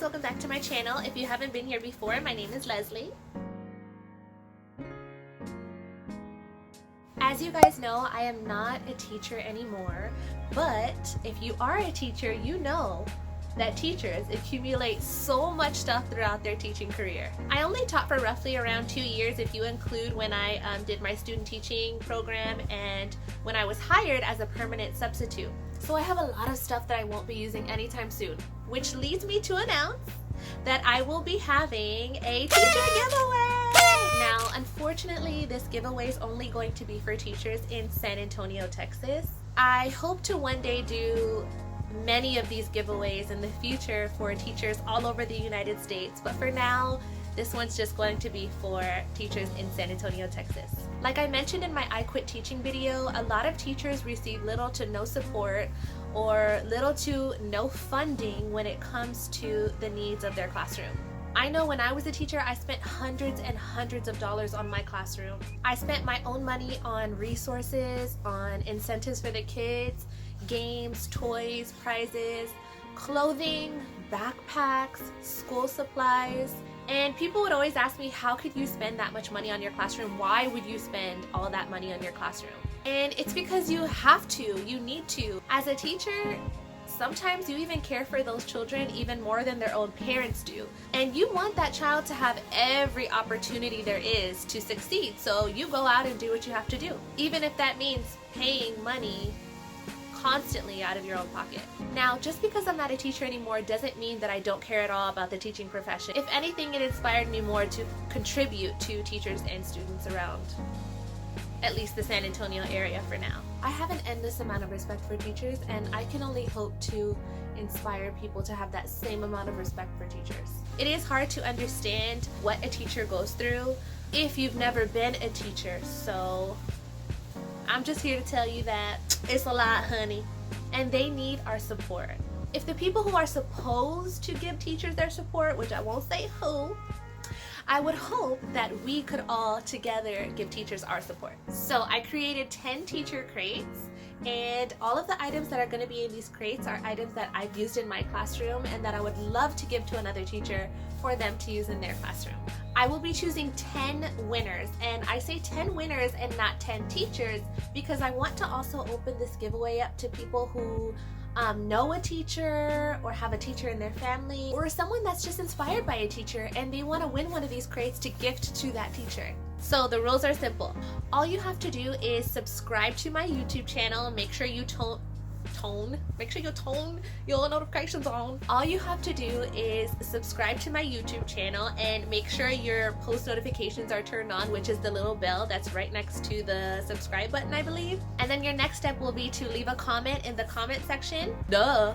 welcome back to my channel. If you haven't been here before, my name is Leslie. As you guys know, I am not a teacher anymore, but if you are a teacher, you know that teachers accumulate so much stuff throughout their teaching career. I only taught for roughly around 2 years if you include when I did my student teaching program and when I was hired as a permanent substitute. So I have a lot of stuff that I won't be using anytime soon, which leads me to announce that I will be having a teacher giveaway. Now, unfortunately, this giveaway is only going to be for teachers in San Antonio, Texas. I hope to one day do many of these giveaways in the future for teachers all over the United States, but for now, this one's just going to be for teachers in San Antonio, Texas. Like I mentioned in my I Quit Teaching video, a lot of teachers receive little to no support or little to no funding when it comes to the needs of their classroom. I know when I was a teacher, I spent hundreds and hundreds of dollars on my classroom. I spent my own money on resources, on incentives for the kids, games, toys, prizes, clothing, backpacks, school supplies. And people would always ask me, how could you spend that much money on your classroom? Why would you spend all that money on your classroom? And it's because you have to, you need to. As a teacher, sometimes you even care for those children even more than their own parents do. And you want that child to have every opportunity there is to succeed. So you go out and do what you have to do, even if that means paying money constantly out of your own pocket. Now, just because I'm not a teacher anymore doesn't mean that I don't care at all about the teaching profession. If anything, it inspired me more to contribute to teachers and students around at least the San Antonio area for now. I have an endless amount of respect for teachers, and I can only hope to inspire people to have that same amount of respect for teachers. It is hard to understand what a teacher goes through if you've never been a teacher, so I'm just here to tell you that it's a lot, honey, and they need our support. If the people who are supposed to give teachers their support, which I won't say who, I would hope that we could all together give teachers our support. So I created 10 teacher crates, and all of the items that are going to be in these crates are items that I've used in my classroom and that I would love to give to another teacher for them to use in their classroom. I will be choosing 10 winners, and I say 10 winners and not 10 teachers because I want to also open this giveaway up to people who know a teacher or have a teacher in their family, or someone that's just inspired by a teacher and they want to win one of these crates to gift to that teacher. So the rules are simple. All you have to do is subscribe to my YouTube channel. Make sure you make sure you tone your notifications on. All you have to do is subscribe to my YouTube channel and make sure your post notifications are turned on, which is the little bell that's right next to the subscribe button, I believe. And then your next step will be to leave a comment in the comment section. Duh.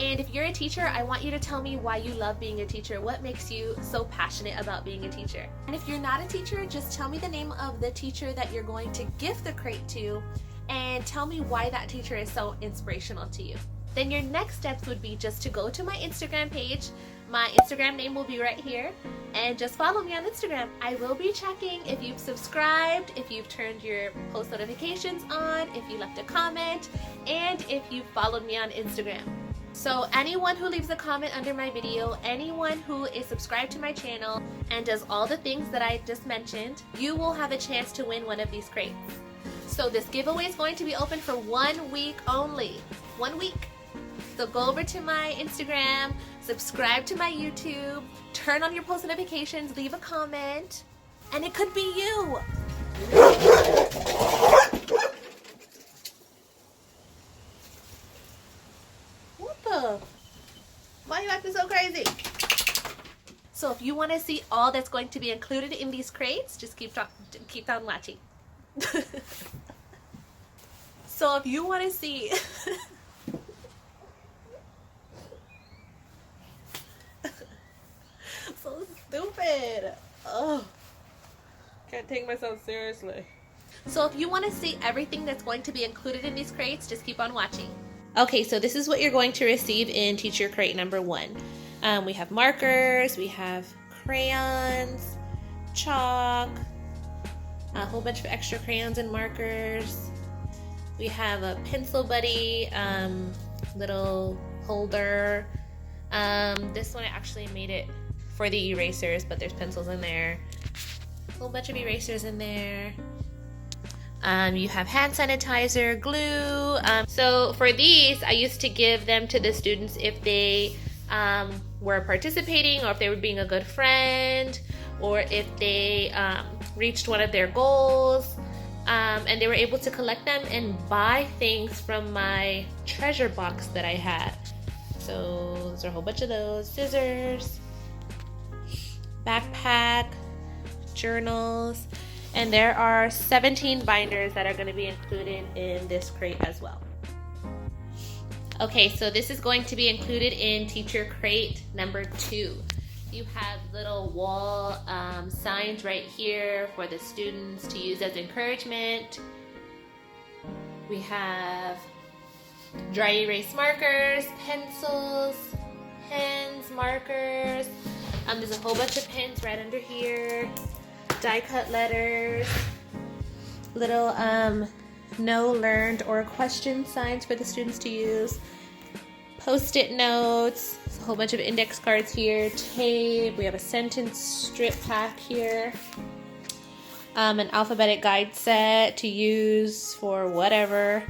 And if you're a teacher, I want you to tell me why you love being a teacher. What makes you so passionate about being a teacher? And if you're not a teacher, just tell me the name of the teacher that you're going to gift the crate to, and tell me why that teacher is so inspirational to you. Then your next steps would be just to go to my Instagram page. My Instagram name will be right here, and just follow me on Instagram. I will be checking if you've subscribed, if you've turned your post notifications on, if you left a comment, and if you followed me on Instagram. So anyone who leaves a comment under my video, anyone who is subscribed to my channel and does all the things that I just mentioned, you will have a chance to win one of these crates. So this giveaway is going to be open for 1 week only. 1 week. So go over to my Instagram, subscribe to my YouTube, turn on your post notifications, leave a comment, and it could be you. What the? Why are you acting so crazy? So if you want to see all that's going to be included in these crates, just keep on watching. So if you want to see so stupid. Oh, can't take myself seriously. So if you want to see everything that's going to be included in these crates, just keep on watching. Okay, so this is what you're going to receive in teacher crate number 1. We have markers, we have crayons, chalk, a whole bunch of extra crayons and markers. We have a pencil buddy, little holder, This one I actually made it for the erasers, but there's pencils in there. A whole bunch of erasers in there. You have hand sanitizer, glue. So for these, I used to give them to the students if they were participating, or if they were being a good friend, or if they reached one of their goals, and they were able to collect them and buy things from my treasure box that I had. So there's a whole bunch of those. Scissors, backpack, journals, and there are 17 binders that are going to be included in this crate as well. Okay, so this is going to be included in teacher crate number 2. You have little wall signs right here for the students to use as encouragement. We have dry erase markers, pencils, pens, markers. There's a whole bunch of pens right under here. Die cut letters, little no learned or question signs for the students to use, post-it notes, there's a whole bunch of index cards here, tape, we have a sentence strip pack here, an alphabetic guide set to use for whatever.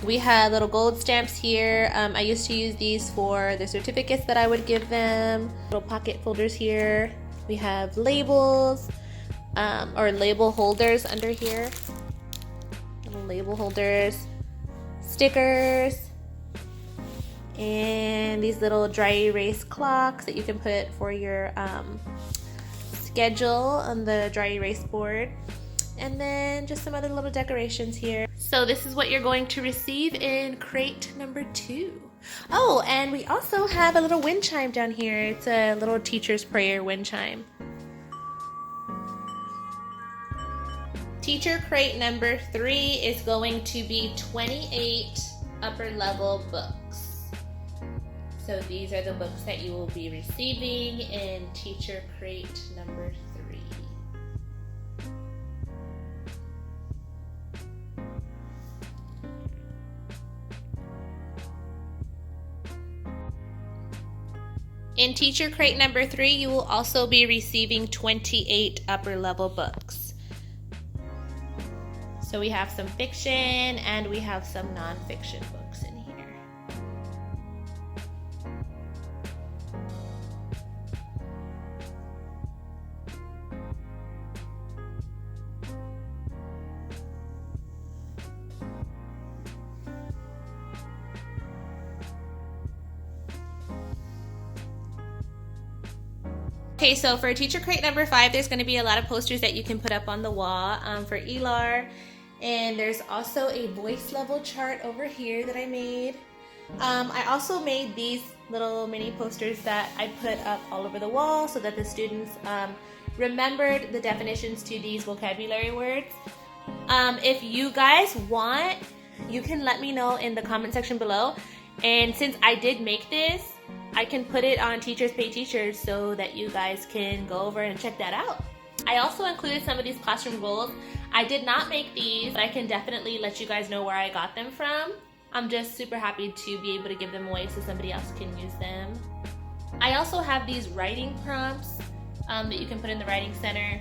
We have little gold stamps here. I used to use these for the certificates that I would give them. Little pocket folders here. We have labels. Or label holders under here. Little label holders, stickers, and these little dry erase clocks that you can put for your schedule on the dry erase board, and then just some other little decorations here. So this is what you're going to receive in crate number 2. Oh, and we also have a little wind chime down here. It's a little teacher's prayer wind chime. Teacher crate number 3 is going to be 28 upper level books. So these are the books that you will be receiving in teacher crate number 3. In teacher crate number 3, you will also be receiving 28 upper level books. So we have some fiction and we have some nonfiction books in here. Okay, so for teacher crate number 5, there's going to be a lot of posters that you can put up on the wall for ELAR. And there's also a voice level chart over here that I made. I also made these little mini posters that I put up all over the wall so that the students remembered the definitions to these vocabulary words. If you guys want, you can let me know in the comment section below. And since I did make this, I can put it on Teachers Pay Teachers so that you guys can go over and check that out. I also included some of these classroom goals. I did not make these, but I can definitely let you guys know where I got them from. I'm just super happy to be able to give them away so somebody else can use them. I also have these writing prompts that you can put in the writing center.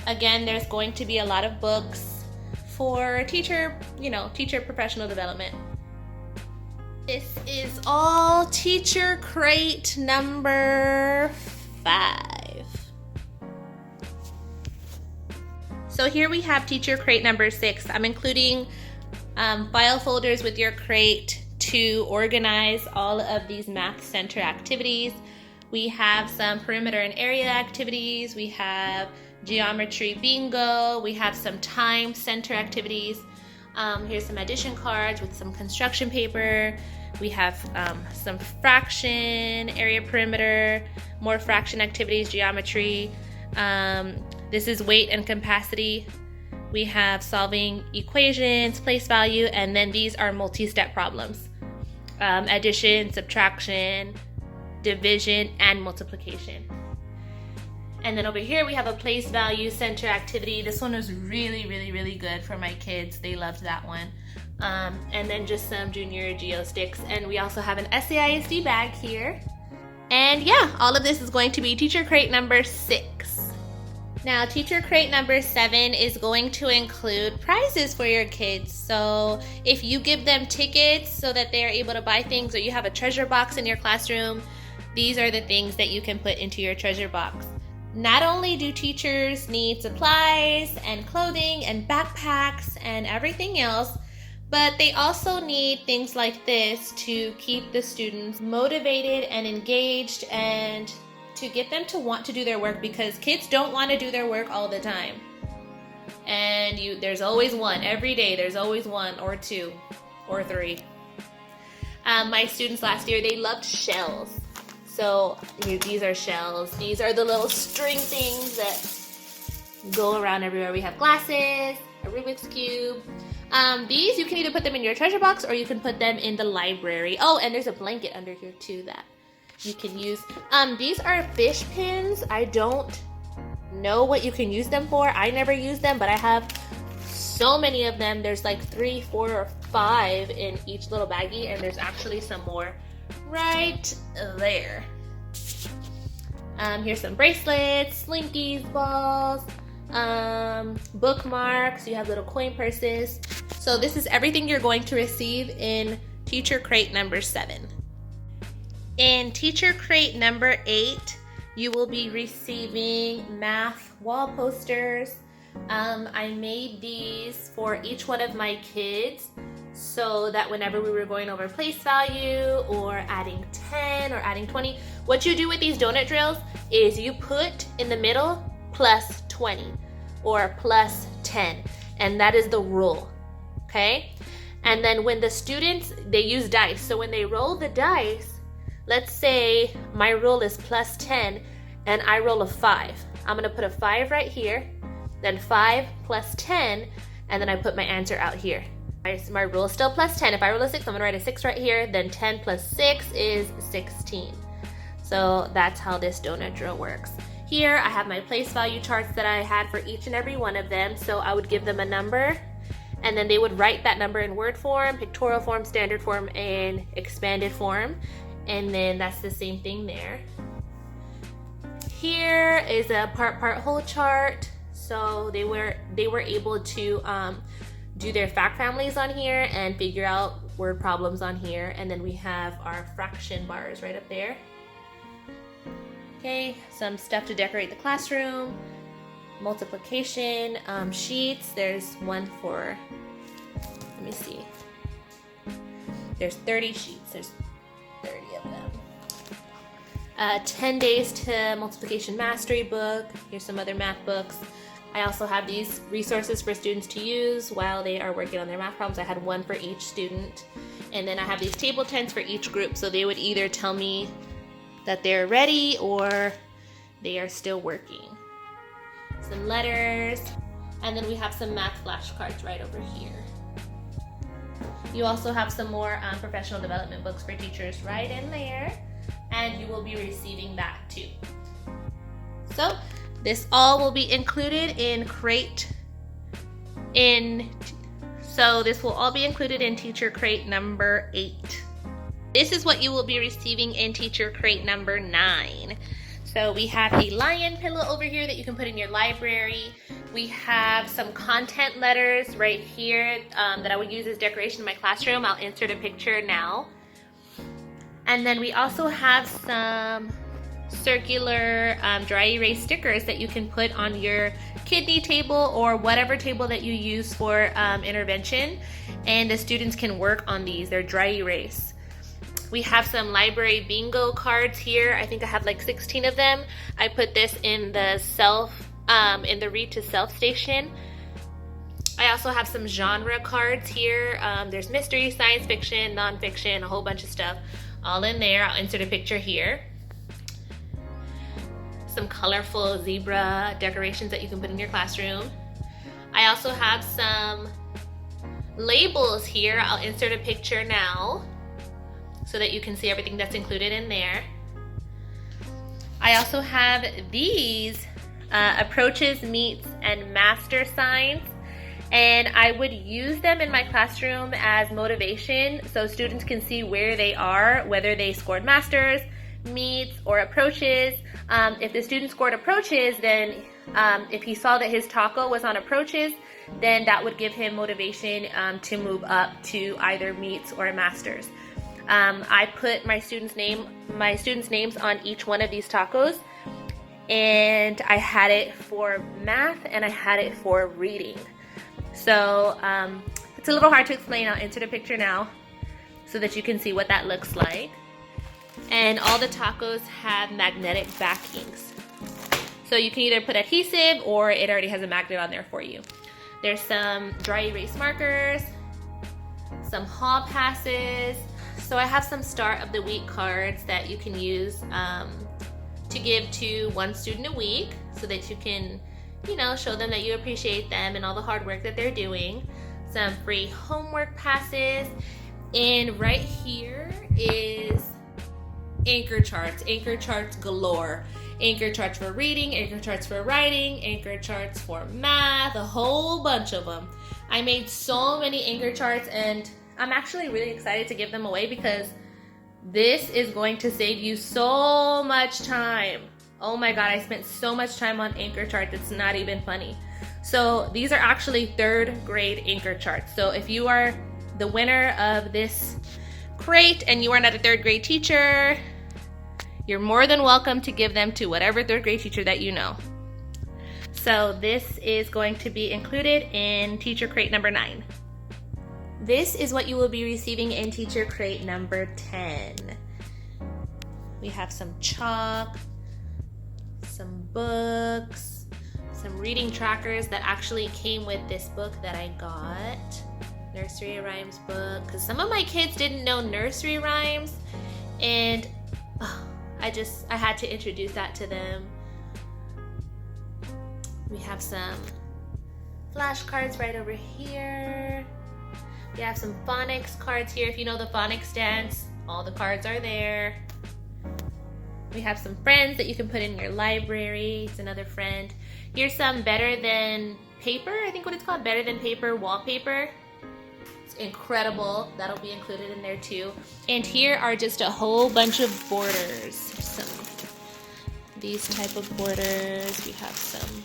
Again, there's going to be a lot of books for teacher professional development. This is all teacher crate number 5. So here we have teacher crate number 6. I'm including file folders with your crate to organize all of these math center activities. We have some perimeter and area activities. We have geometry bingo. We have some time center activities. Here's some addition cards with some construction paper. We have some fraction, area perimeter, more fraction activities, geometry. This is weight and capacity. We have solving equations, place value, and then these are multi-step problems. Addition, subtraction, division, and multiplication. And then over here we have a place value center activity. This one was really good for my kids. They loved that one. And then just some junior geo sticks. And we also have an SAISD bag here. And yeah, all of this is going to be teacher crate number 6. Now, teacher crate number 7 is going to include prizes for your kids. So if you give them tickets so that they're able to buy things, or you have a treasure box in your classroom, these are the things that you can put into your treasure box. Not only do teachers need supplies and clothing and backpacks and everything else, but they also need things like this to keep the students motivated and engaged, and to get them to want to do their work, because kids don't want to do their work all the time. And there's always one. Every day there's always one or two or three. My students last year, they loved shells. So these are shells. These are the little string things that go around everywhere. We have glasses, a Rubik's Cube. These, you can either put them in your treasure box or you can put them in the library. Oh, and there's a blanket under here too that you can use. These are fish pins. I don't know what you can use them for. I never use them, but I have so many of them. There's like 3, 4, or 5 in each little baggie, and there's actually some more right there. Here's some bracelets, slinkies, balls, bookmarks. You have little coin purses. So this is everything you're going to receive in teacher crate number 7. In teacher crate number 8, you will be receiving math wall posters. I made these for each one of my kids so that whenever we were going over place value or adding 10 or adding 20, what you do with these donut drills is you put in the middle plus 20 or plus 10, and that is the rule, okay? And then when the students, they use dice, so when they roll the dice, let's say my rule is plus 10 and I roll a 5. I'm gonna put a 5 right here, then 5 plus 10, and then I put my answer out here. My rule is still plus 10. If I roll a 6, I'm gonna write a 6 right here, then 10 plus 6 is 16. So that's how this donut drill works. Here I have my place value charts that I had for each and every one of them. So I would give them a number, and then they would write that number in word form, pictorial form, standard form, and expanded form. And then that's the same thing there. Here is a part whole chart. So they were able to do their fact families on here and figure out word problems on here. And then we have our fraction bars right up there. Okay, some stuff to decorate the classroom, multiplication sheets. There's one for, let me see. There's 30 sheets. There's 30 of them. 10 days to multiplication mastery book. Here's some other math books. I also have these resources for students to use while they are working on their math problems. I had one for each student. And then I have these table tents for each group, so they would either tell me that they're ready or they are still working. Some letters, and then we have some math flashcards right over here. You also have some more professional development books for teachers right in there, and you will be receiving that too. So this all will be included in this will all be included in teacher crate number 8. This is what you will be receiving in teacher crate number 9. So we have a lion pillow over here that you can put in your library. We have some content letters right here that I would use as decoration in my classroom. I'll insert a picture now. And then we also have some circular dry erase stickers that you can put on your kidney table or whatever table that you use for intervention. And the students can work on these. They're dry erase. We have some library bingo cards here. I think I have like 16 of them. I put this in the in the read to self station. I also have some genre cards here. There's mystery, science fiction, nonfiction, a whole bunch of stuff all in there. I'll insert a picture here. Some colorful zebra decorations that you can put in your classroom. I also have some labels here. I'll insert a picture now so that you can see everything that's included in there. I also have these approaches, meets, and master signs, and I would use them in my classroom as motivation so students can see where they are, whether they scored masters, meets, or approaches. If the student scored approaches, then if he saw that his taco was on approaches, then that would give him motivation to move up to either meets or masters. I put my students' names on each one of these tacos, and I had it for math and I had it for reading. So it's a little hard to explain. I'll enter the picture now so that you can see what that looks like. And all the tacos have magnetic backings. So you can either put adhesive or it already has a magnet on there for you. There's some dry erase markers, some hall passes. So I have some start of the week cards that you can use to give to one student a week so that you can, show them that you appreciate them and all the hard work that they're doing. Some free homework passes. And right here is anchor charts galore. Anchor charts for reading, anchor charts for writing, anchor charts for math, a whole bunch of them. I made so many anchor charts, and I'm actually really excited to give them away because this is going to save you so much time. Oh my God, I spent so much time on anchor charts, it's not even funny. So these are actually 3rd grade anchor charts. So if you are the winner of this crate and you are not a 3rd grade teacher, you're more than welcome to give them to whatever 3rd grade teacher that you know. So this is going to be included in teacher crate number 9. This is what you will be receiving in teacher crate number 10. We have some chalk, some books, some reading trackers that actually came with this book that I got. Nursery rhymes book, because some of my kids didn't know nursery rhymes, and I had to introduce that to them. We have some flashcards right over here. We have some phonics cards here. If you know the phonics dance, all the cards are there. We have some friends that you can put in your library. It's another friend. Here's some better than paper, I think what it's called, better than paper wallpaper. It's incredible. That'll be included in there too. And here are just a whole bunch of borders. Some these type of borders. We have some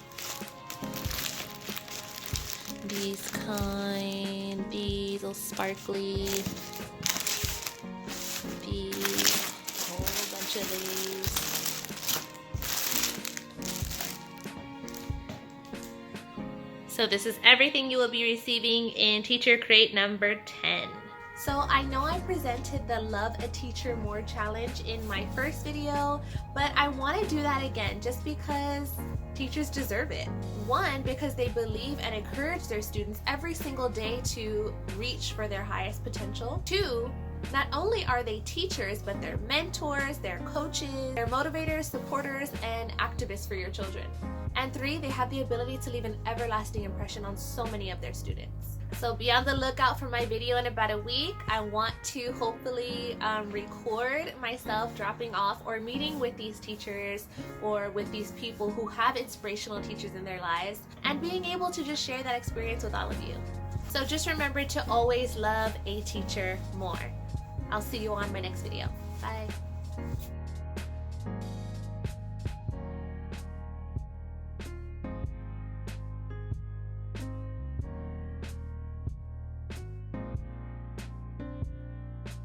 these kind, these all sparkly, these, a whole bunch of these. So this is everything you will be receiving in teacher crate number 10. So I know I presented the Love a Teacher More challenge in my first video, but I want to do that again just because teachers deserve it. 1, because they believe and encourage their students every single day to reach for their highest potential. 2, not only are they teachers, but they're mentors, they're coaches, they're motivators, supporters, and activists for your children. And 3, they have the ability to leave an everlasting impression on so many of their students. So be on the lookout for my video in about a week. I want to hopefully record myself dropping off or meeting with these teachers or with these people who have inspirational teachers in their lives and being able to just share that experience with all of you. So just remember to always love a teacher more. I'll see you on my next video. Bye.